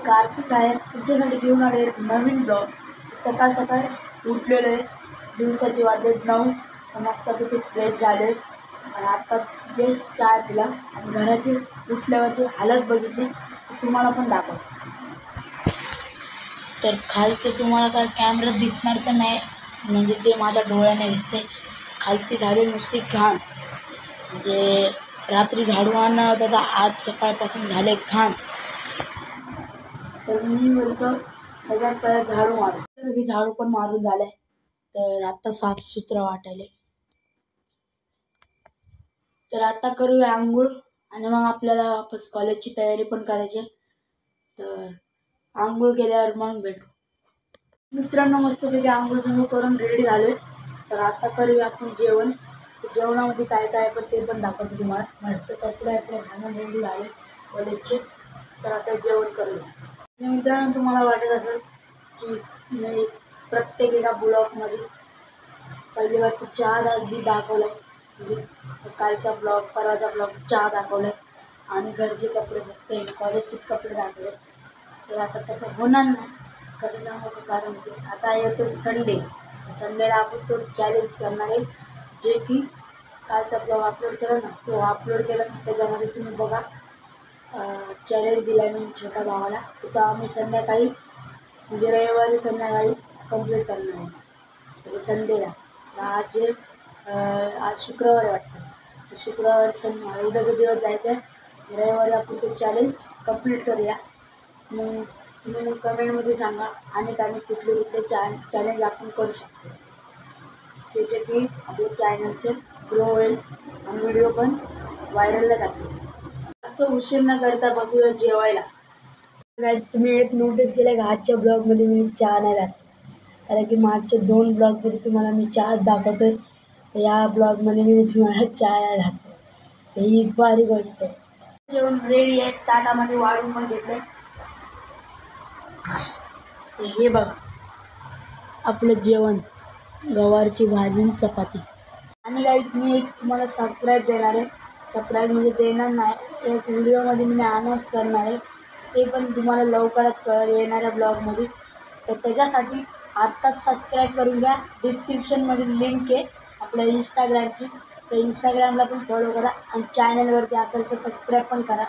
कार्तिक आहे तुमच्यासाठी घेऊन आले नवीन ब्लॉग। सकाळ सकाळ उठलेलं आहे, दिवसाची वाजले 9, मस्तपैकी फ्रेश झाले आणि आता जस्ट चहा पिला आणि घराची उठल्यावरती हालत बघितली की तुम्हाला पण दाखव। तर खालचं तुम्हाला काय कॅमेरा दिसणार तर नाही, म्हणजे ते माझ्या डोळ्याने दिसते। खालती झाडे नुसती घाण, म्हणजे रात्री झाडू आणणं होतं तर आज सकाळपासून झाले घाण। तर मी बोलतो सगळ्यात पहिला झाडू मारू, तर झाडू पण मारून झाले तर आता साफसुथरं वाटायले। तर आता करूया आंघोळ आणि मग आपल्याला वापस कॉलेजची तयारी पण करायची। तर आंघोळ केल्यावर मग भेटू मित्रांनो। मस्तपैकी आंघोळ करून रेडी झाले, तर आता करूया आपण जेवण। जेवणामध्ये काय काय पण ते पण दाखवतो तुम्हाला। मस्त कपडे आपले घालून रेडी झाले कॉलेजचे, तर आता जेवण करूया। मित्रांनो तुम्हाला वाटत असेल की मी प्रत्येक एका ब्लॉगमध्ये पहिली बार चहा अगदी दाखवला आहे, म्हणजे कालचा ब्लॉग परवाचा ब्लॉग चहा दाखवला आहे आणि घरचे कपडे फक्त कॉलेजचेच कपडे दाखवले। तर आता तसं होणार नाही, कसं सांगू, कारण की आता येतो संडे। संडेला आपण तो चॅलेंज करणार आहे, जे की कालचा ब्लॉग अपलोड केला ना, तो अपलोड केला त्याच्यामध्ये तुम्ही बघा चॅलेंज दिला आहे मी छोट्या भावाला। तो आम्ही संध्याकाळी म्हणजे रविवारी संध्याकाळी कंप्लीट करणार आहे, म्हणजे संडेला। आज शुक्रवार वाटतं, तर शुक्रवार शनिवार उद्याचा दिवस जायचा आहे, रविवारी आपण ते चॅलेंज कंप्लीट करूया। मग तुम्ही कमेंटमध्ये सांगा आणि कुठले कुठले चॅलेंज आपण करू शकतो, जसे की आपल्या चॅनलचे ग्रो होईल आणि व्हिडिओ पण व्हायरलला जातील। जास्त उशीर न करता बसूया जेवायला। तुम्ही एक नोटीस केलं का आजच्या ब्लॉगमध्ये मी चहा नाही दाखवत, कारण की मागच्या 2 ब्लॉगमध्ये तुम्हाला मी चहा दाखवतो आहे, तर या ब्लॉगमध्ये मी तुम्हाला चहा दाखवतो। ही भारी गोष्ट आहे। जेवण रेडी आहे, ताटामध्ये वाढून पण घेतलं। हे बघा आपलं जेवण, गवारची भाजी चपाती। आणि काही मी एक तुम्हाला सरप्राईज देणार आहे। सरप्राईज म्हणजे देणार नाही, एक व्हिडिओमध्ये मी अनाऊन्स करणार आहे, ते पण तुम्हाला लवकरच कळेल येणाऱ्या ब्लॉगमध्ये। तर त्याच्यासाठी आत्ताच सबस्क्राईब करून घ्या। डिस्क्रिप्शनमध्ये लिंक आहे आपल्या इंस्टाग्रामची, तर इंस्टाग्रामला पण फॉलो करा आणि चॅनलवरती असेल तर सबस्क्राईब पण करा।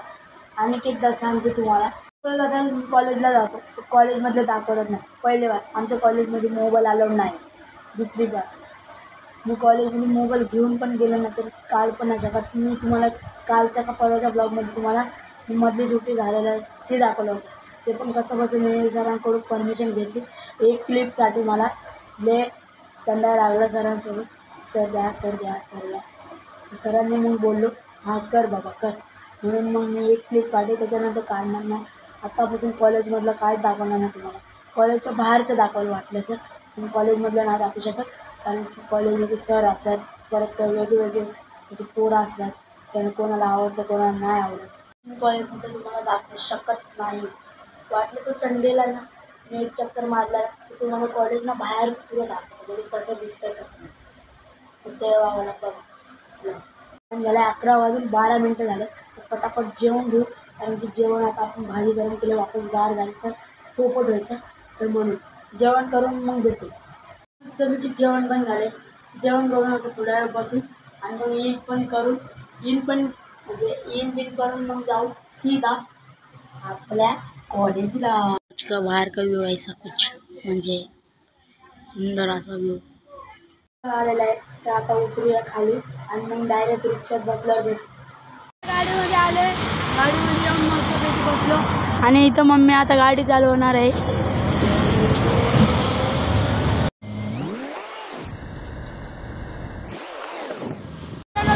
आणि एकदा सांगते तुम्हाला, आता मी कॉलेजला जातो, कॉलेजमधलं दाखवत नाही। पहिले बार आमच्या कॉलेजमध्ये मोबाईल अलाउड नाही, दुसरी बार मी कॉलेजमध्ये मोबाईल घेऊन पण गेलो ना तर काल पण नाही शकत। मी तुम्हाला कालच्या का परवाच्या ब्लॉगमध्ये तुम्हाला मधली सुट्टी झालेलं आहे ते दाखवलं होतं, ते पण कसं मी सरांकडून परमिशन घेतली एक क्लिपसाठी। मला लय दंडा लागला सरांसोबत, सर द्या सर द्या सर द्या। सरांनी मग बोललो हां कर बाबा कर, म्हणून मग मी एक क्लिप काढली, त्याच्यानंतर काढणार नाही। आत्तापासून कॉलेजमधलं काय दाखवणार नाही तुम्हाला, कॉलेजच्या बाहेरचं दाखवायला वाटलं सर, तुम्ही कॉलेजमधलं नाही दाखवू शकत, कारण की कॉलेजमध्ये सर असतात, परत वेगवेगळे म्हणजे पोरं असतात, त्यांना कोणाला आवडतं कोणाला नाही आवडत, मी कॉलेजमध्ये तुम्हाला दाखवू शकत नाही। वाटलं तर संडेला ना मी एक चक्कर मारला की तुम्हाला कॉलेजला बाहेर पुरं दाखवतो, म्हणजे कसं दिसतंय कसं, तर तेव्हा मला बघा झालं 11 वाजून 12 मिनटं झालं। तर पटापट जेवण घेऊ, कारण की जेवण आता आपण भाजी गरम केलं वापस गार झाली तर पोपट व्हायचं, तर म्हणून जेवण करून मग भेटू। मस्तपैकी जेवण पण झाले, जेवण करून आता थोड्या वेळ बसून आणि मग इन बिन करून मग जाऊ सीधा आपल्या कॉलेजला। का बाहेर का व्यू ऐसा कुछ, म्हणजे सुंदर असा व्यू आलेला आहे। तर आता उतरूया खाली आणि मग डायरेक्ट रिक्षात बसल्यावर भेटू। गाडीमध्ये आले, गाडीमध्ये येऊन मस्तपैकी बसलो आणि इथं मम्मी आता गाडी चालवणार आहे।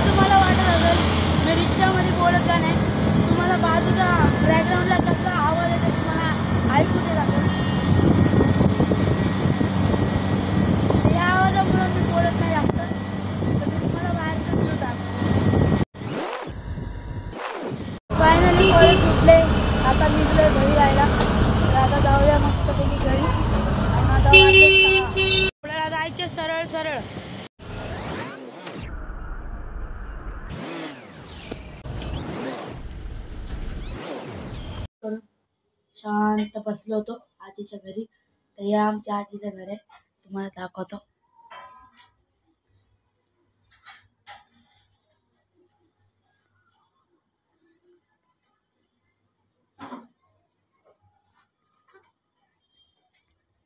तुम्हाला वाटत असेल मी रिक्षामध्ये बोलत का नाही, तुम्हाला बाजूचा बॅकग्राऊंडला कसला आवाज येतो तुम्हाला ऐकू येत असेल, या आवाजामुळं मी बोलत नाही जास्त, तर मी तुम्हाला बाहेरचं व्ह्यू दाखवतो। फायनली कॉलेज सुटले, आता निघलोय घरी जायला, तर आता जाऊया मस्तपैकी घरी। आणि आता आपल्याला जायचे सरळ सरळ। शांत बसलो होतो आजीच्या घरी. तर या आमच्या आजीचं घर आहे, तुम्हाला दाखवतो.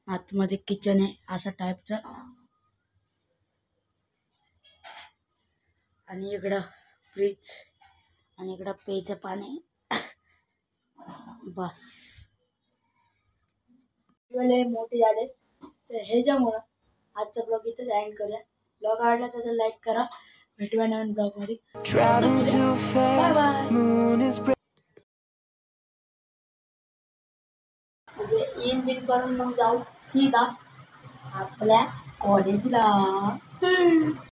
आतमध्ये किचन आहे अशा टाईपचं. आणि इकडं फ्रीज आणि इकडं प्यायचं पाणी. बस लय मोठे झाले तर ह्याच्यामुळं आजचा ब्लॉग इथं एंड करूया. ब्लॉग आवडला तर लाईक करा. भेटूया नवीन ब्लॉगमध्ये. Bye bye. म्हणजे इन बिन करून मग जाऊ सीधा आपल्या कॉलेजला.